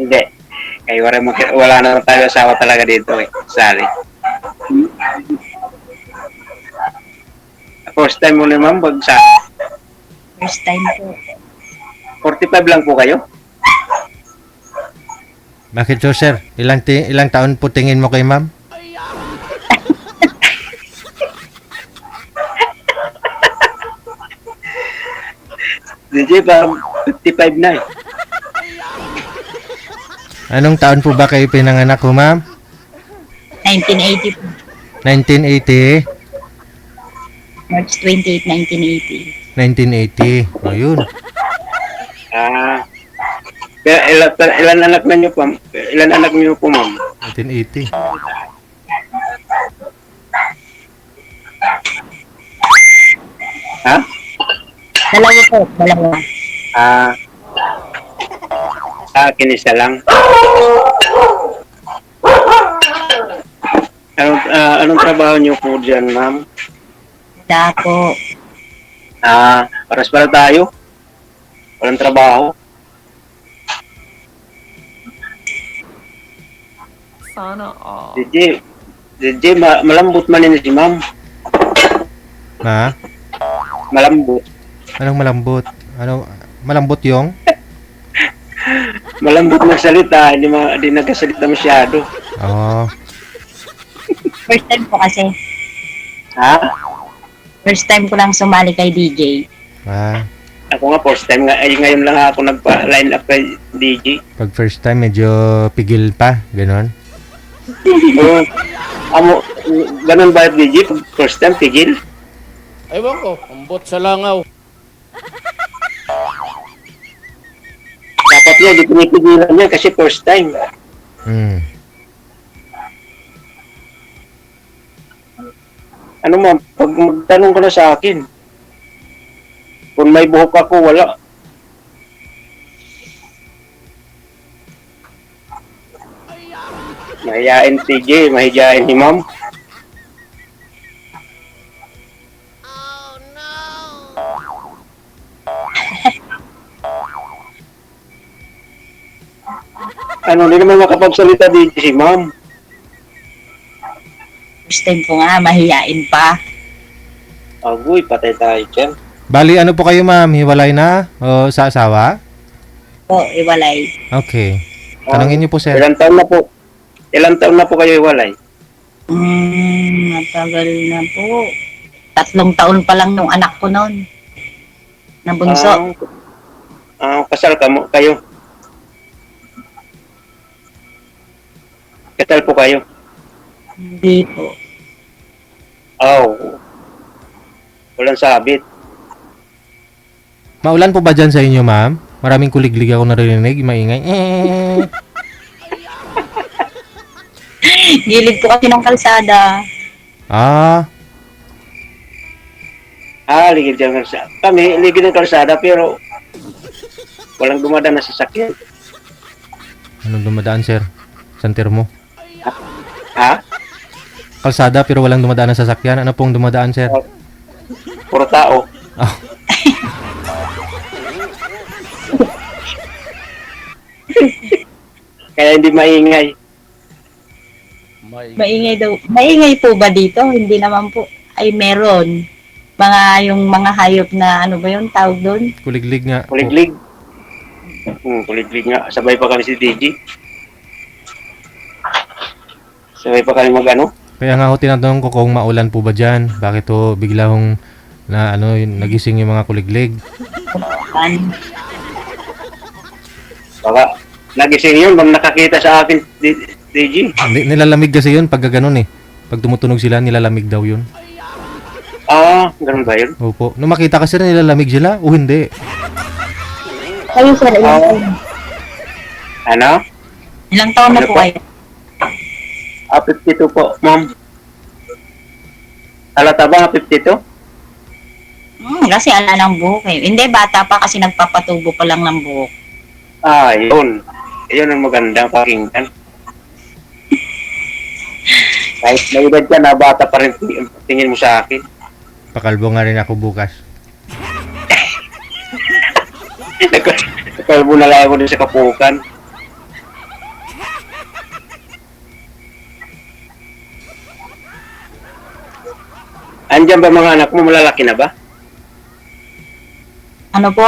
Hindi. Kaya wala na tayo asawa talaga dito eh. Sorry. First time mo ni ma'am, bagsa. First time po. 45 lang po kayo? Bakit so, sir? Ilang taon po tingin mo kay ma'am? DJ ba 55 na eh. Anong taon po ba kayo pinanganak ko, ma'am? 1980 po. 1980? March 28, 1980. 1980. O, yun. Pero ilan anak na niyo po? Ilan anak niyo po, ma'am? 1980. Ha? Dalawa po, dalawa. Sa akin isa lang. Anong trabaho niyo po dyan, ma'am? Da po. Paras para tayo. Walang trabaho. Sana all. DJ, malambot man yun si ma'am. Ha? Malambot. Anong malambot? Malambot yung? Malambot magsalita, hindi nagkasalita masyado. Oo. First time po kasi. Ha? First time ko lang sumali kay DJ. Ako nga, first time nga. Ay, ngayon lang ako nagpa-line up kay DJ. Pag first time, medyo pigil pa. Ganon. Ganun ba DJ? Pag first time, pigil? Ewan ko, ambot sa langaw. Dapat niya, di pinipigilan niya kasi first time. Ano ma'am, pag magtanong ka na sa akin, kung may buhok ako, wala. Mahiyain TJ, mahiyain ni ma'am. Ano, hindi naman makapagsalita dito si ma'am. First time ko nga, mahiyain pa. Agoy, patay tayo dyan. Bali, ano po kayo, ma'am? Hiwalay na? O sa asawa? Po, iwalay. Okay. Tanungin niyo po, sir. Ilang taon na po? Ilang taon na po kayo iwalay? Matagal na po. 3 taon pa lang nung anak ko noon. Nabunso. Kasal kayo? Kasal po kayo? Hindi po. Walang sabit. Maulan po ba dyan sa inyo, ma'am? Maraming kuliglig ako narinig, maingay. Gilid po kasi ng kalsada. Ligid ng kalsada. Kami, ligid ng kalsada pero walang dumadaan na sasakyan. Anong dumadaan, sir? San termo? Ha? Kalsada pero walang dumadaan na sasakyan. Ano pong dumadaan, sir? Puro tao. Kaya hindi maingay. Maingay daw. Maingay po ba dito? Hindi naman po. Ay, meron. Yung mga hayop na ano ba yun tawag doon? Kuliglig nga. Kuliglig. Kuliglig nga. Sabay pa kami si DJ. Sabay pa kami mag-ano. Kaya nga ako tinatanong ko kung maulan po ba dyan. Bakit ho bigla hong nagising yung mga kuliglig. Baka nagising yun, bang nakakita sa akin, DJ? Nilalamig kasi yun pag gano'n eh. Pag tumutunog sila, nilalamig daw yun. Ganun ba yun? Opo. Nung makita kasi na nilalamig sila, o hindi. Kayo sir, ilang taon? Ano? Ilang taon na po kayo? 52 po, ma'am. Halata ba 52? Kasi ala ng buhok eh. Hindi, bata pa kasi nagpapatubo pa lang ng buhok. Yun. Yun ang magandang pakinggan. Kahit may edad ka na, bata pa rin tingin mo sa akin. Pakalbo nga rin ako bukas. Nakalbo na lang ako din sa kapukan. Andyan ba mga anak mo? Malalaki na ba? Ano po?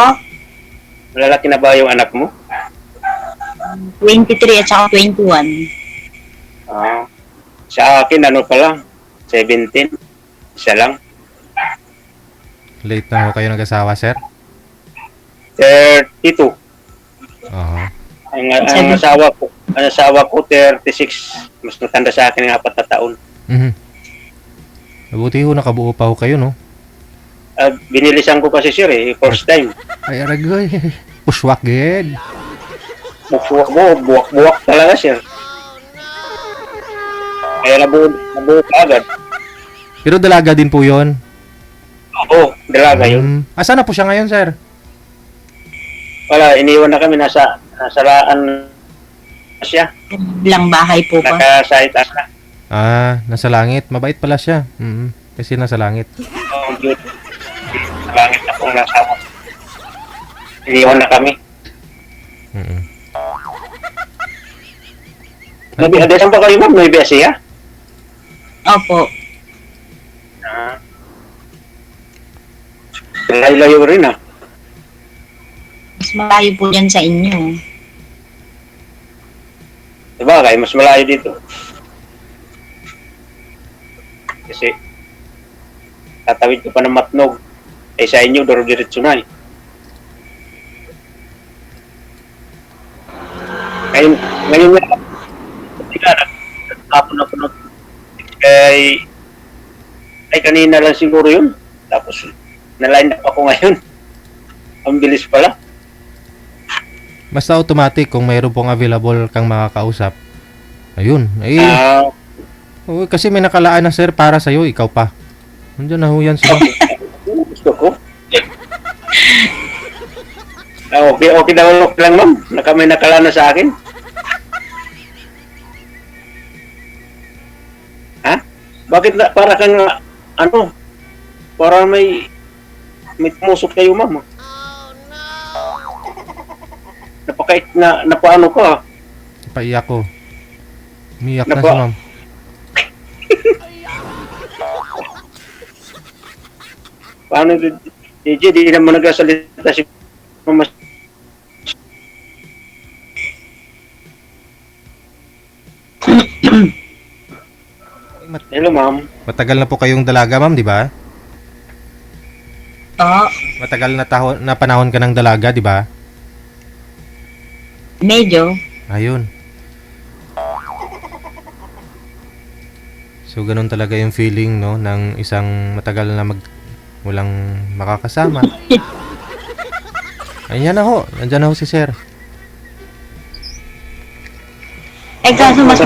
Malalaki na ba yung anak mo? 23 at saka 21. Ah. Sa akin, ano pa lang? 17. Isa lang. Late na ho kayo nag-asawa, sir? 32. Oo. Ang asawa ko 36. Mas matanda sa akin ng 4 na taon. Mhm. Mabuti ho, nakabuo pa ho kayo, no? Binilisan ko kasi sir first time. Ay, aragoy. Pushwak, ged. Buwak mo, buwak talaga sir. Kaya nabuo ka agad. Pero dalaga din po yon. Oo, dalaga yun. Asa na po siya ngayon, sir? Wala, iniwan na kami, nasa raan siya. Bilang bahay po ba? Naka-site na. Nasa langit. Mabait pala siya. Kasi nasa langit. Oo, yun. Sa langit na kung nasa ako. Iniwan na kami. Mm. Adesan pa kayo ma'am, may siya? Opo. Layo rin ah. Mas malayo po dyan sa inyo. Diba kaya mas malayo dito. Kasi tatawid ko pa ng Matnog. Sa inyo, duro-diretso na eh. Ngayon nga, tapon ako na ay kanina lang siguro yun. Tapos na-line up ako ngayon. Ang bilis pala. Basta automatic kung mayroon pong available kang makakausap. Ayun. Kasi may nakalaan na, sir, para sa'yo. Ikaw pa. Nandiyan na ho yan sila. Gusto ko. Okay daw lang ma'am. May nakalaan na sa akin. Ha? Bakit na, para kang para may tumusok kayo ma'am. Napakait na napaano ka. Paiyak ko. Umiyak na si ma'am. Paano DJ, di naman nagsasalita si mama. Hello ma'am. Matagal na po kayong dalaga, ma'am, di ba? Oo. Matagal na panahon ka ng dalaga, di ba? Medyo. Ayun. So, ganun talaga yung feeling, no, ng isang matagal na walang makakasama. Ayan na ho. Nandiyan na ho si sir. Kaso mas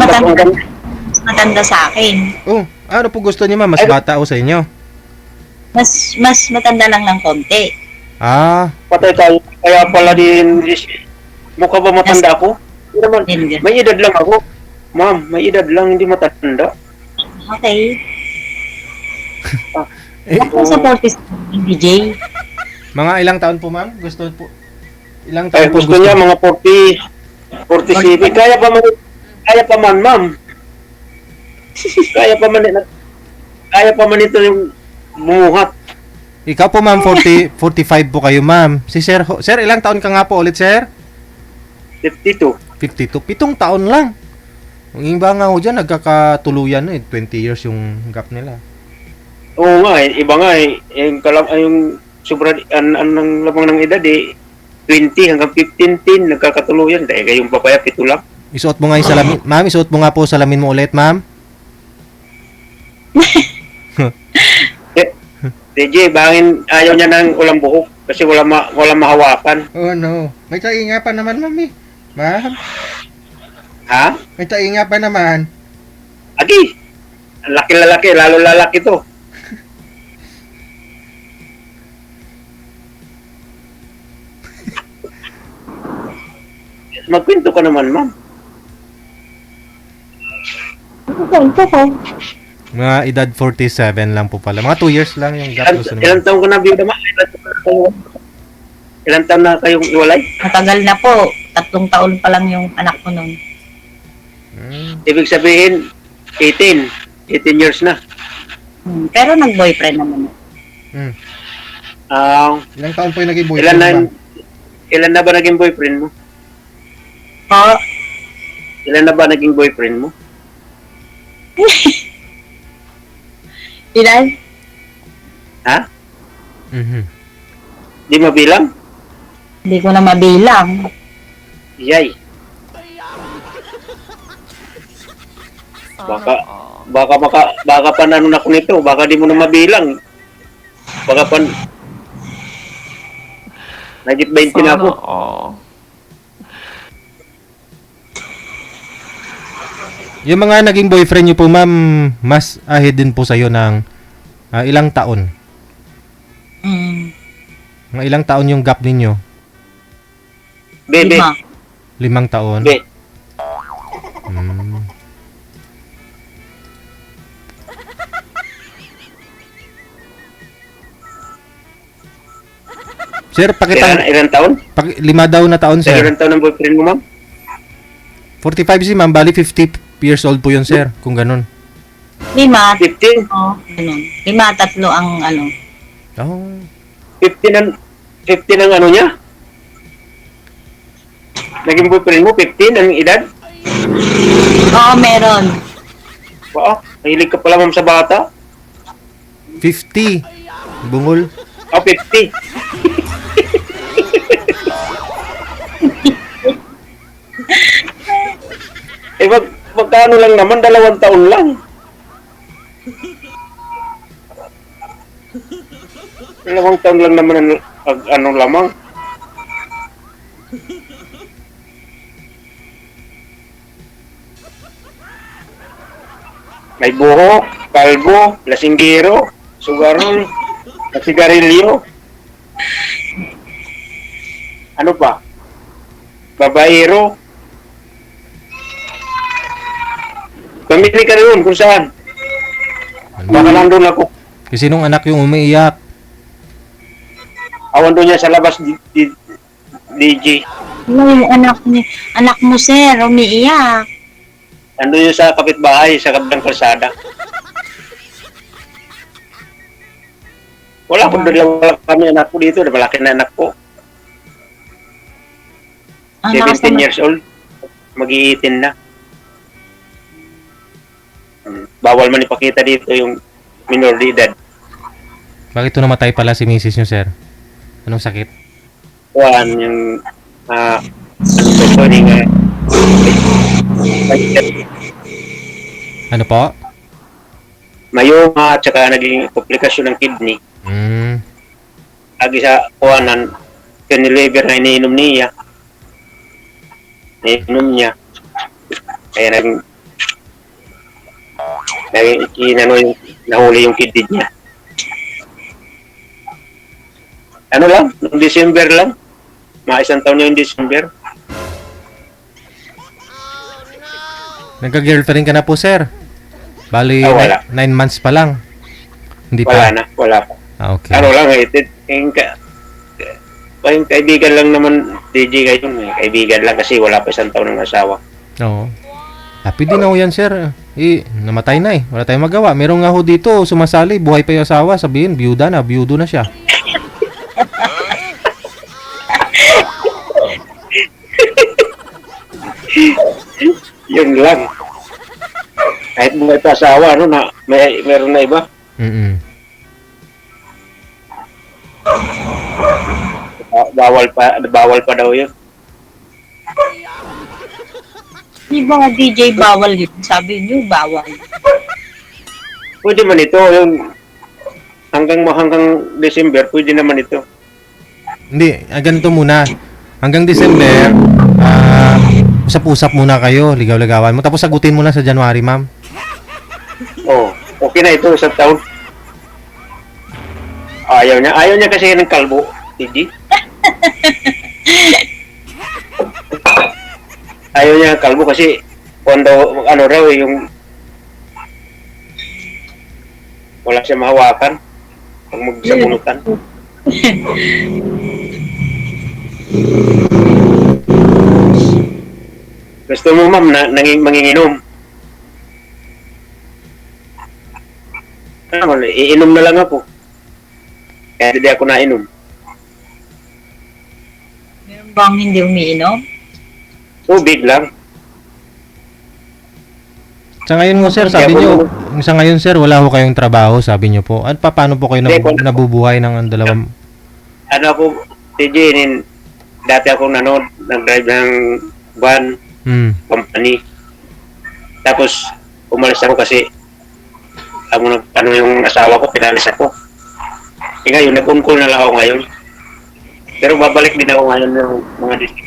matanda sa akin. Oh, ano po gusto niya, ma'am? Mas bata o sa inyo? Mas matanda lang ng konti. Patay tayo. Kaya pala din, mukha ba matanda ako? Hindi naman. May edad lang ako. Ma'am, may edad lang, hindi matanda. Okay. Ako sa 40s, DJ. Mga ilang taon po, ma'am? Gusto po? Ilang taon Ay, po gusto niya mga 47. Kaya pa man, ma'am. Kaya pa man ito yung bumuhat. Ikaw po, ma'am, 45 po kayo, ma'am. Si sir, sir, ilang taon ka nga po ulit, sir? 52. 52. 7 taon lang. Ang iba nga ho dyan, nagkakatuluyan na 20 years yung gap nila. Oo nga iba nga yung sobra ang lamang ng edad 20 hanggang 15, 10 nagkakatuluyan. Dahil kayong papaya, 7 lang. Isuot mo nga yung salamin. Ma'am, isuot mo nga po salamin mo ulit, ma'am. DJ, bangin ayaw niya ng ulang buhok kasi wala mahawakan. Oh no. May tainga pa naman, ma'am. Ma'am, Ha? may tainga pa naman. Agi! Ang laki-lalaki, lalo lalaki to. Magkwento ka naman, ma'am. Ito ko. Mga edad 47 lang po pala. Mga 2 years lang yung gap. Ilan taong ka na biyuda, ma'am? Ilan taon na kayong iwalay? Matagal na po. 3 taon pa lang yung anak ko nun. Ibig sabihin, 18 years na. Pero nag-boyfriend naman. Hmm. Ah, Ilang taon po yung naging ilan boyfriend na, mo, ma'am? ilan na ba naging boyfriend mo? Oh, Ilan na ba naging boyfriend mo? ilan? Ha? Mhm. Di mabilang? Hindi ko na mabilang. Yay. Baka panano na ko nito, baka di mo na mabilang. Baka pan nagit 20 na ako. Yung mga naging boyfriend niyo po, ma'am, mas ahead din po sa'yo ng ilang taon. Mm, Mga ilang taon yung gap ninyo? Bebe, 5 taon? be. Hmm. Sir, pakita. Ilan taon? 5 daw na taon, sir. Ilan taon ang boyfriend mo, ma'am? 45 si ma'am, bali 50 years old po yun, sir, kung ganun. 5. 15? Oh, ganun. 5, 3 ang ano. Oh. 15 ang ano niya? Naging boyfriend mo, 15 ang edad? Oo, meron. Wow, mahilig ka pala ma'am sa bata? 50. Bungol. 50. Magkano lang naman, 2 taon lang. Dalawang taon lang naman ang ano lamang. May buhok, kalbo, lasinggero, sugarol, sigarilyo. Ano pa? Babaero. Pamili ka rin kung saan. Baka nandun ako. Kasi nung anak yung umiiyak. Awan doon niya sa labas, DJ. Yung anak mo, sir, umiiyak. Nandun yun sa kapitbahay, sa kabilang kalsada. Wala kami anak ko dito, malaki na anak ko. Ang 17 years old. Mag-18 na. Bawal man ipakita dito yung minor de edad. Bakit ito namatay pala si misis nyo, sir? Anong sakit? Kuhan yung ano to, nga Ano po? mayoma at saka naging komplikasyon ng kidney. Hmm. Lagi sa kuhanan, liver na iniinom niya. Iniinom niya. Kaya nahuli yung kidney niya. Ano lang, noong December lang. Mga 1 taon yung December. Nagka-girlfriend ka na po, sir? Bali, Wala. 9 months pa lang. Hindi Wala pa? na, wala pa. Okay. Ano lang yung kaibigan lang naman, DJ kayo, kaibigan lang kasi wala pa 1 taon ng asawa. Oo. Happy din ako yan, sir. Namatay na eh. Wala tayong magawa. Meron nga ho dito, sumasali, buhay pa yung asawa. Sabihin, biyudo na siya. Yun lang. Kahit buhay pa asawa, ano na, meron na iba. Mm-mm. Bawal pa daw yun. Di ba DJ bawal yun? Sabi niyo, bawal. Pwede man ito, yung hanggang December, pwede naman ito. Hindi, ganito muna. Hanggang December, usap-usap muna kayo, ligaw-ligawan mo. Tapos sagutin mo na sa January, ma'am. Oh, okay na ito, 1 taon. Ayaw niya kasi ng kalbo, DJ. Ayaw niya ng kalbo kasi ano raw yung wala siya mahawakan pag magsabunutan. Gusto mo ma'am na manginginom? Ano, naman, iinom na lang ako. Kaya hindi ako nainom. Meron bang hindi umiinom? Tubig lang. Sa ngayon mo, sir, sabi nyo, sa ngayon, sir, wala ho kayong trabaho, sabi nyo po. At paano po kayo nabubuhay ng dalawang... Ano ako, TJ, dati ako nag-drive ng van, company. Tapos, umalis ako kasi yung asawa ko, pinalis ako. E ngayon, nag-on-call na lang ako ngayon. Pero babalik din ako ngayon ng mga district.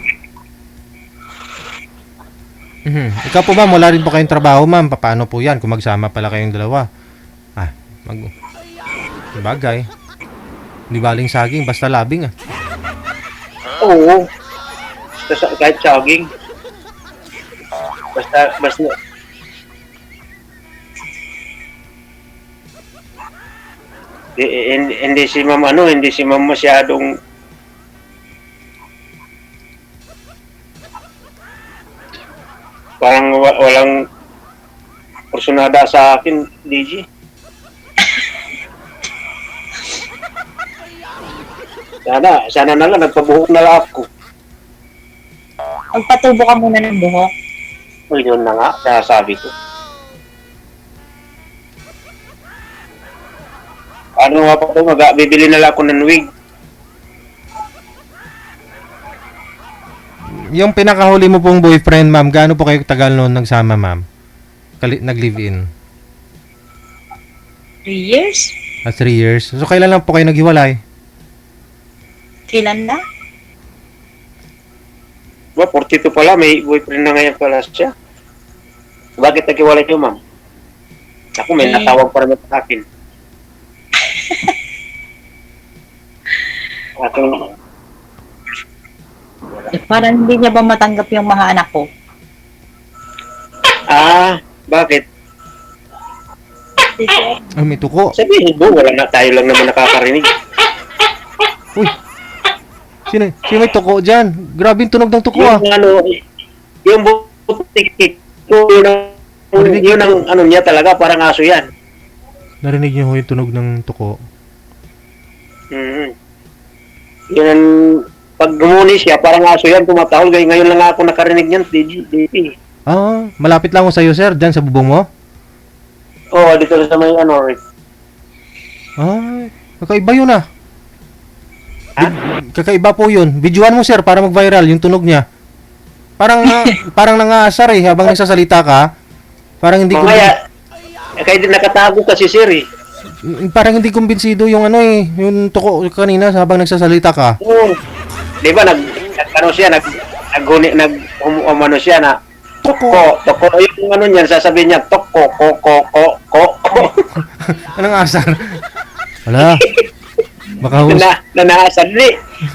Ikaw po, ma'am, wala rin po kayong trabaho, ma'am. Paano po yan kung magsama pala kayong dalawa? Bagay. Hindi baling saging, basta labing ah. Oo. Kahit saging. Basta hindi si ma'am masyadong parang walang personada sa akin, DJ. Sana na lang, nagpabuhok na lang ako. Magpatubo ka muna ng buhok. O yun na nga, sasabi ko. Ano nga pa ito, bibili na lang ako ng wig. Yung pinakahuli mo pong boyfriend, ma'am, gaano po kayo tagal noon nagsama, ma'am? Nag-live-in? 3 years? 3 years. So, kailan lang po kayo naghiwalay? Kailan na? 42 pala, may boyfriend na ngayon pala siya. Bakit naghiwalay niyo, ma'am? Ako, may natawag pa rin sa akin. Parang hindi niya ba matanggap yung mga anak ko? Bakit? May tuko. Sabihin mo, wala na, tayo lang naman nakakarinig. Uy! Sino may tuko dyan? Grabe yung tunog ng tuko ah. Yung butik yun ang niya talaga, parang aso yan. Narinig niyo ho yung tunog ng tuko? Yun, pag gumuni siya, parang aso yan, tumatahol. Ngayon lang ako nakarinig niyan, DP. Malapit lang ho sa'yo, sir, dyan sa bubong mo? Oo, dito sa may Rick. Kakaiba yun ah. Kakaiba po yun. Videoan mo, sir, para mag-viral yung tunog niya. Parang nangaasar eh, habang nagsasalita ka. Parang hindi ko... Kaya din nakatago kasi, sir eh. Parang hindi kumbinsido yung yung tuko kanina habang nagsasalita ka. Oo. Di ba, umano siya na, toko, yung niyan, sasabihin niya, toko, ko. Anong asar? Wala. Baka Nanaasar.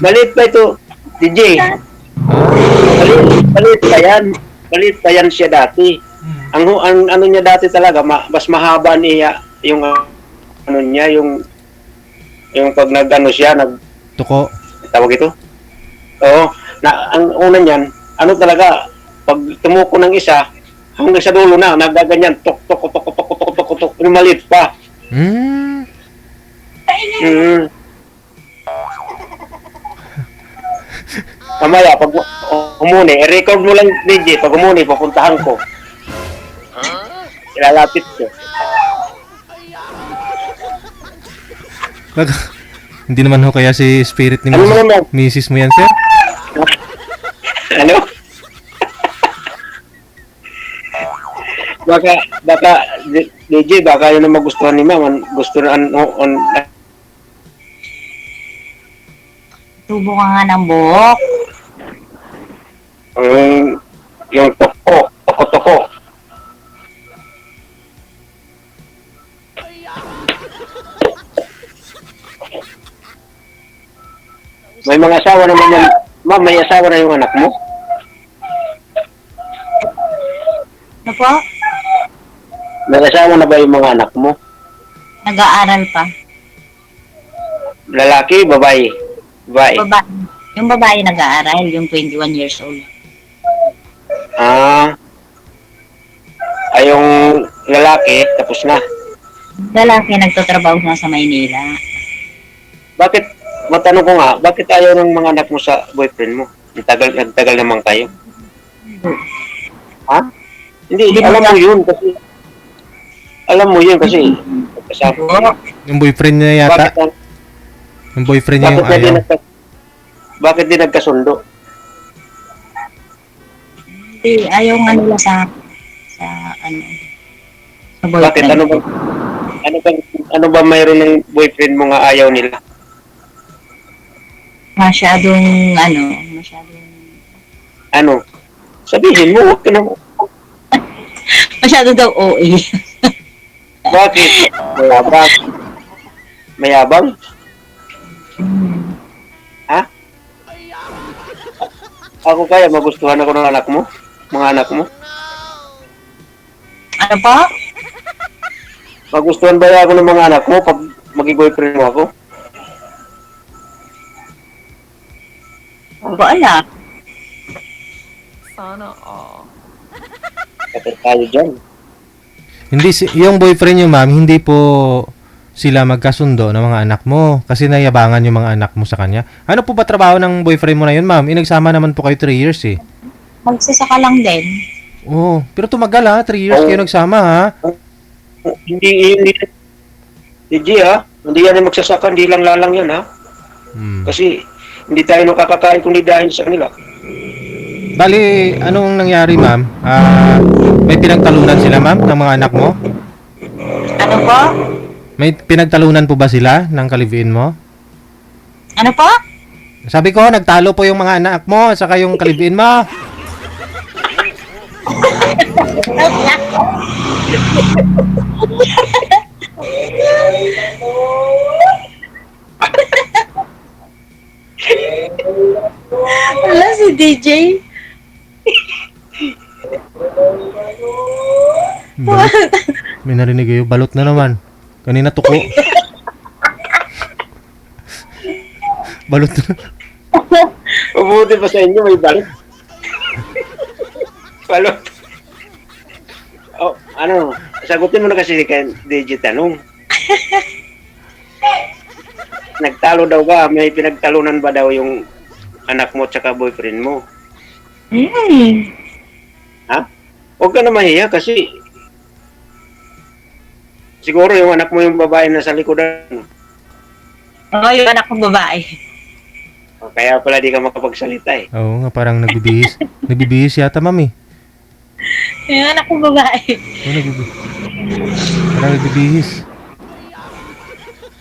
Maliit pa ito, DJ. Maliit pa yan siya dati. Ang ano niya dati talaga, mas mahaba niya yung yung pag tuko. Tawag ito? Oo. Ang una niyan, talaga, pag tumuko ng isa, hanggang sa dulo na, nagaganyan, tok, yung maliit pa. Mamaya, pag umuni, i-record mo lang, DJ, pag umuni, papuntahan ko. Ilalapit ko. Hindi naman ho kaya si spirit ni Mrs. mo yan, sir? Ano? Baka, DJ, baka yun ang magustuhan ni Ma'am. Gusto na Tubo ka nga ng buhok. yung toko. May mga asawa naman yan. Ma'am, may asawa na yung anak mo? Ano po? May asawa na ba yung mga anak mo? Nag-aaral pa. Lalaki, babae? Babae. Yung babae nag-aaral, yung 21 years old. Yung lalaki, tapos na. Lalaki nagtatrabaho na sa Maynila. Bakit, matanong ko nga, bakit ayaw ng mga anak mo sa boyfriend mo? Nagtagal naman kayo. Ha? Hindi, alam mo yun kasi, kasama. Yung boyfriend niya yata. Bakit, Yung boyfriend niya yung bakit, ayaw. bakit di nagkasundo? Hindi, ayaw nga nila sa ano, sa Bakit? boyfriend. Ano ba mayroon ng boyfriend mo nga ayaw nila? Masyadong, Ano? Sabihin mo, huwag ka na. masyado daw OA. Bakit? Mayabang? Mayabang? Ha? Ako kaya magustuhan ako ng anak mo? Mga anak mo? Ano po? Magustuhan ba ako ng mga anak mo pag maging boyfriend mo ako? Ano ba alam? Sana all. Kapit tayo dyan. Hindi yung boyfriend niyo, ma'am, hindi po sila magkasundo ng mga anak mo kasi nayabangan yung mga anak mo sa kanya. Ano po ba trabaho ng boyfriend mo na yun, ma'am? Inagsama naman po kayo 3 years eh. Magsasaka lang din. Oo, pero tumagal ha, 3 years kayo nagsama ha. Hindi, G ha? Hindi yan yung magsasaka, hindi lang lalang yan ha? Hmm. Kasi hindi tayo nakakakain kung di dahil sa kanila. Bali, anong nangyari, ma'am? May pinagtalunan sila, ma'am, ng mga anak mo? Ano po? May pinagtalunan po ba sila ng kaliviin mo? Ano po? Sabi ko, nagtalo po yung mga anak mo saka yung kaliviin mo. Wala si DJ. Balot. May narinig kayo, balot na naman. Kanina tuko. Balot na. Mabuti pa sa inyo, may balik. Balot. Oh, ano, sagutin mo na kasi kay DJ tanong. Nagtalo daw ba? May pinagtalunan ba daw yung anak mo tsaka boyfriend mo? Ha? Huwag ka na mahiya kasi siguro yung anak mo yung babae na sa likodan. Oo, yung anak kong babae. O, kaya pala di ka makapagsalita eh. Oo nga, parang nagbibihis. Nagbibihis yata, ma'am eh. Yung anak kong babae. Oo, nagbibihis. Parang nagbibihis.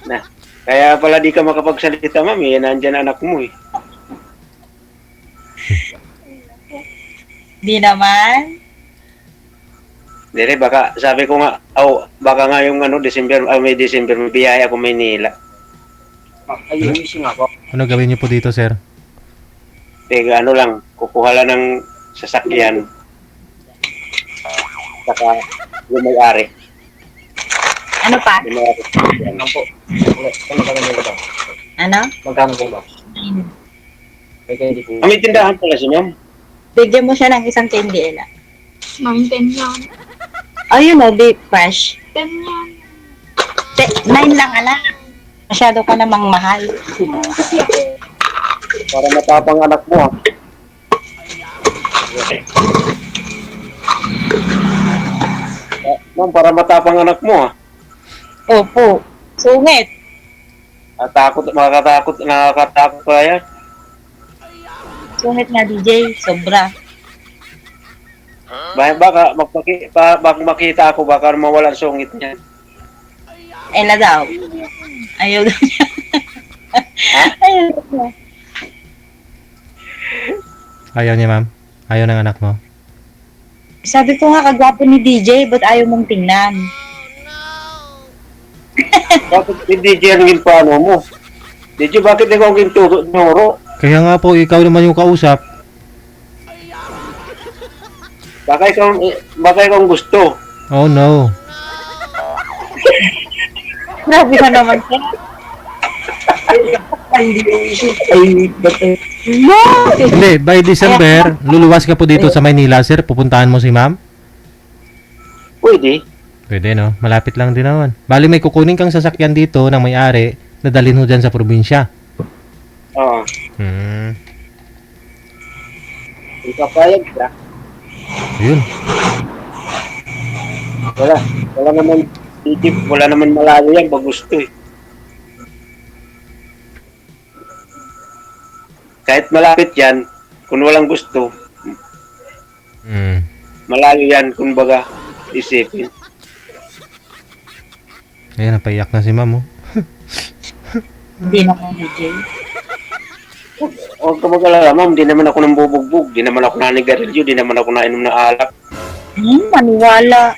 Na, kaya pala di ka makapagsalita, ma'am eh. Nandyan anak mo eh. Di naman. Dire, baka sabi ko nga, baka nga yung December, may December, may biyaya ko Maynila. Ayusin ako. Ano gawin niyo po dito, sir? Teka, lang, kukuha lang ng sasakyan. Saka yung may-ari. Ano pa? Yung may-ari. Ano po? Ano? Magkano po ba? May tindahan pala si ma'am. Bigyan mo siya ng isang candy, Ella. 9-10 yan. Oh, yun o, be fresh. 10 yan. 9 lang, ala. Masyado ka namang mahal. Para matapang anak mo ha. Ma'am, para matapang anak mo ha. Opo. Sungit. Nakakatakot pa yan. Sungit nga, DJ. Sobra. Baka makita ako, baka mawalan sungit niyan. Ella daw. Ayaw daw niya. Ayaw daw niya. Ayaw niya, ma'am? Ayaw ng anak mo? Sabi ko nga, kagwapo ni DJ, ba't ayaw mong tingnan? Bakit si DJ ang ginpano mo? DJ, bakit ikaw ang ginturo? Kaya nga po, ikaw naman yung kausap. Baka ikaw ang gusto. Oh no. Grabe ka naman siya. Hindi, by December, luluwas ka po dito sa Maynila, sir. Pupuntahan mo si ma'am? Pwede. Pwede, no? Malapit lang din naman. Bali, may kukunin kang sasakyan dito ng may-ari na dalhin mo dyan sa probinsya. Oo. Hmm. Hindi ka payag ka. Yun. Wala naman titip, wala naman malayo yan pag gusto eh. Kahit malapit yan, kung walang gusto, Hmm. malayo yan, kung baga, isipin. Ayan, napaiyak na si ma'am, oh. Hindi na kami, Jay. Huwag ka mag-alala, ma'am, di naman ako nang bubugbog, di naman ako nanigarilyo, di naman ako nainom ng alak. Maniwala.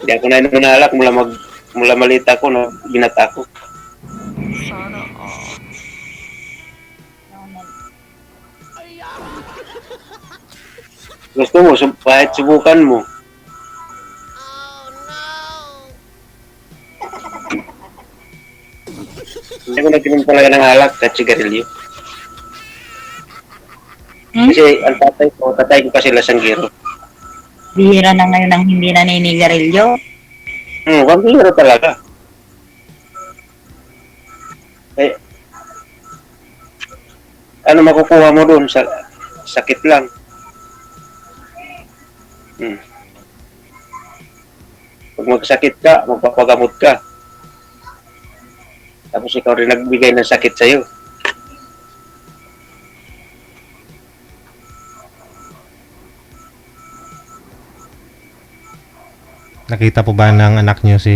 Di ako nainom ng alak mula malita ko na binata ko. Sana all. Gusto mo, kahit subukan mo. Hindi ko nagtinom talaga ng alak at sigarilyo. Kasi ang tatay ko kasi lasanggero. Bihira na ngayon ang hindi naninigarilyo. Vampiro talaga. Eh, ano makukuha mo doon sa sakit lang? Pag magsakit ka, magpapagamot ka. Tapos ikaw rin nagbigay ng sakit sa'yo. Nakita po ba ng anak niyo si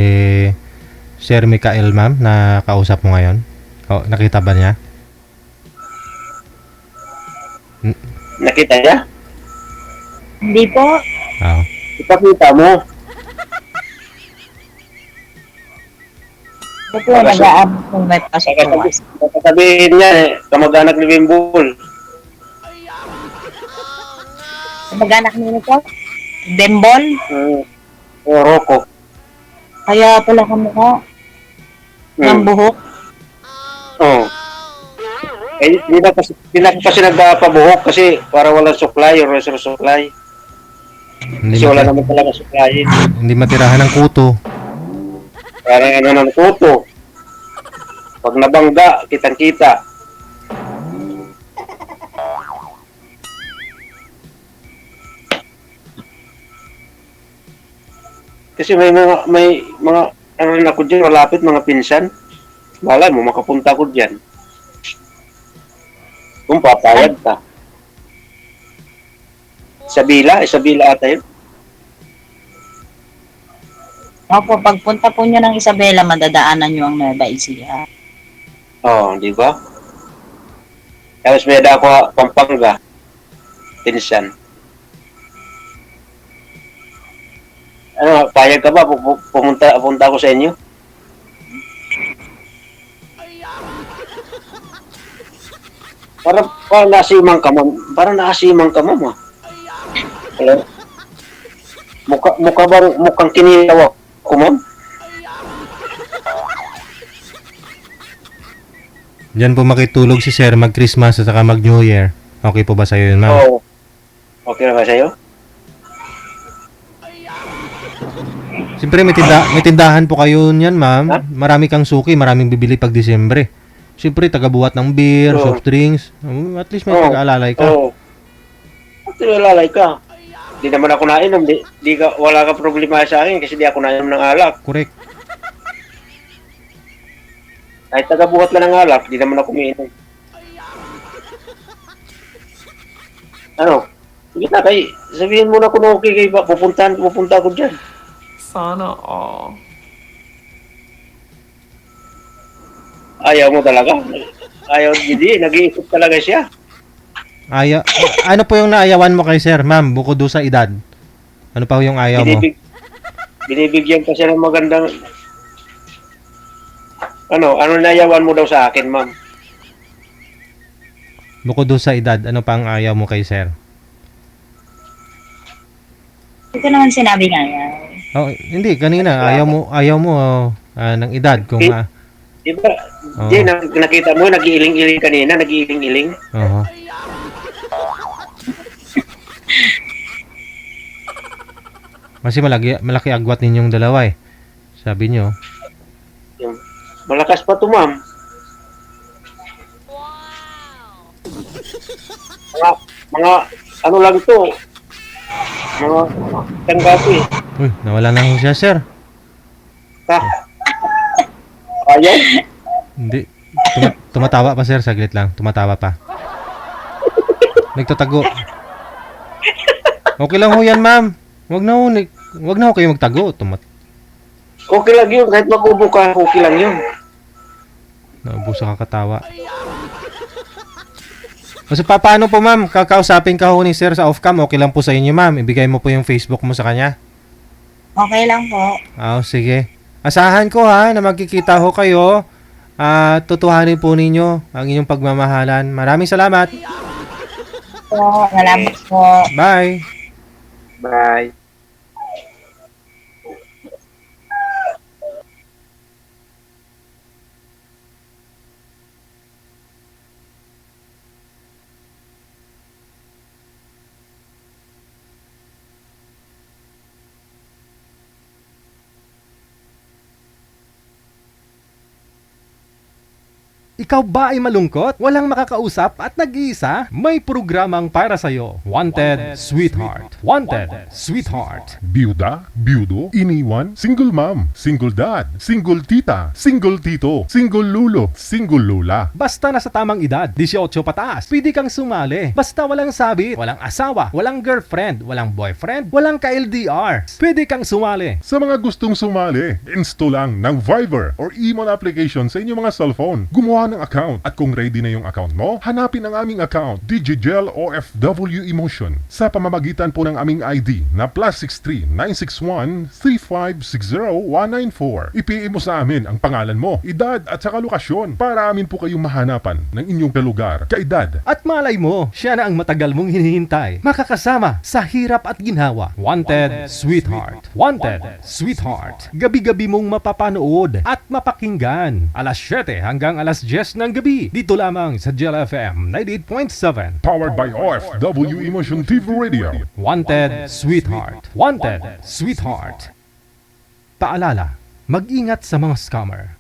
Sir Mikael, ma'am, na kausap mo ngayon? O, nakita ba niya? Nakita niya? Hindi po. Oo. Ipakita mo. Ito po, nag-aabot kung may pasok po. Sabihin niya, kamag-anak ni Bimbol. Mag-anak niyo po? Bembol? Rocco. Kaya pala kamukha. Ng buhok. Oo. Eh, di na kasi nagpapabuhok kasi para walang supply or resource supply. Hindi, Kasi wala naman talaga supply. hindi matirahan ng kuto. Parang ano ng kuto. Pag nabangga, kitang-kita. Kasi may mga ano rin ako dyan, malapit mga pinsan. Malay mo, makapunta ko dyan. Kung papayag ka. Sabila ata yun. Opo, pagpunta po nyo ng Isabela, madadaanan nyo ang Nueva Ecija. Oo, di ba? Tapos may ako Pampanga. Pinsan. Ano, payag ka ba? Pumunta ako sa inyo? Parang nasimang ka, ma'am. Parang naasimang ka, ma'am. Hello? Mukhang kinilaw ako, ma'am. Diyan po makitulog si Sir mag-Christmas at saka mag-New Year. Okay po ba sa'yo yun, ma'am? Oo. Okay na ba sa'yo? Siyempre may tindahan po kayo niyan, ma'am. Ha? Marami kang suki, maraming bibili pag Disyembre. Siyempre tagabuhat ng beer, Oo. soft drinks. At least may Oo. pag-aalalay ka. Oo. At lalay ka. Di naman ako nainom. Wala ka problema sa akin kasi di ako nainom ng alak. Correct. Kahit tagabuhat lang ng alak, di naman ako umiinom. Ano? Sige na, sabihin mo na kung okay kayo ba, pupunta ako dyan. Sana all. Ayaw mo talaga? Ayaw, hindi, nag-iisip talaga siya. Ano po yung naayawan mo kay Sir, ma'am, bukod doon sa edad? Ano pa yung ayaw mo? Binibigyan ka siya ng magandang... Ano nayawan mo daw sa akin, ma'am? Bukod doon sa edad, ano pa ang ayaw mo kay Sir? Hindi ko naman sinabi nga yan. Oh, hindi, kanina, ayaw mo ng edad. Kung, Di ba? Oo. Di, nakita mo, nag-iiling-iling kanina, nag-iiling-iling. Oo. Kasi malaki agwat ninyong dalawa eh. Sabi nyo. Malakas pa to, ma'am. Mga ano lang to. Mga tanggapi. Uy, nawala na ho siya, sir. Ha? Ayan? Hindi. Tumatawa pa, sir. Saglit lang. Tumatawa pa. Nagtatago. Okay lang ho yan, ma'am. Wag na ho kayo magtago. Okay lang yun. Kahit mag-ubo ka, okay lang yun. Naubuso ka katawa. Kasi paano po, ma'am? Kakausapin ka ho ni sir sa off-cam. Okay lang po sa inyo, ma'am. Ibigay mo po yung Facebook mo sa kanya. Okay lang po. Sige. Asahan ko ha na magkikita ho kayo. Tutuhanin po ninyo ang inyong pagmamahalan. Maraming salamat. Salamat po. Bye. Bye. Ikaw ba ay malungkot? Walang makakausap at nag-iisa? May programang para sa'yo. Wanted, Sweetheart. Wanted, Sweetheart. Byuda, byudo, iniwan, single mom, single dad, single tita, single tito, single lulo, single lula. Basta nasa tamang edad, 18 pataas, pwede kang sumali. Basta walang sabit, walang asawa, walang girlfriend, walang boyfriend, walang ka-LDR. Pwede kang sumali. Sa mga gustong sumali, install lang ng Viber or Emon application sa inyong mga cellphone. Gumawa ng account at kung ready na yung account mo, hanapin ang aming account, Digigel OFW Emotion, sa pamamagitan po ng aming ID na +63 961 3560194. I-PM mo sa amin ang pangalan mo, edad at saka lokasyon para amin po kayong mahanapan ng inyong kalugar, kaedad. At malay mo, siya na ang matagal mong hinihintay. Makakasama sa hirap at ginhawa. Wanted, Sweetheart. Wanted, Sweetheart. Gabi-gabi mong mapapanood at mapakinggan. Alas 7 hanggang alas 10 ng gabi. Dito lamang sa Gel FM 98.7. Powered by OFW Emotion TV Radio. Wanted, Sweetheart. Wanted, Sweetheart. Paalala, mag-ingat sa mga scammer.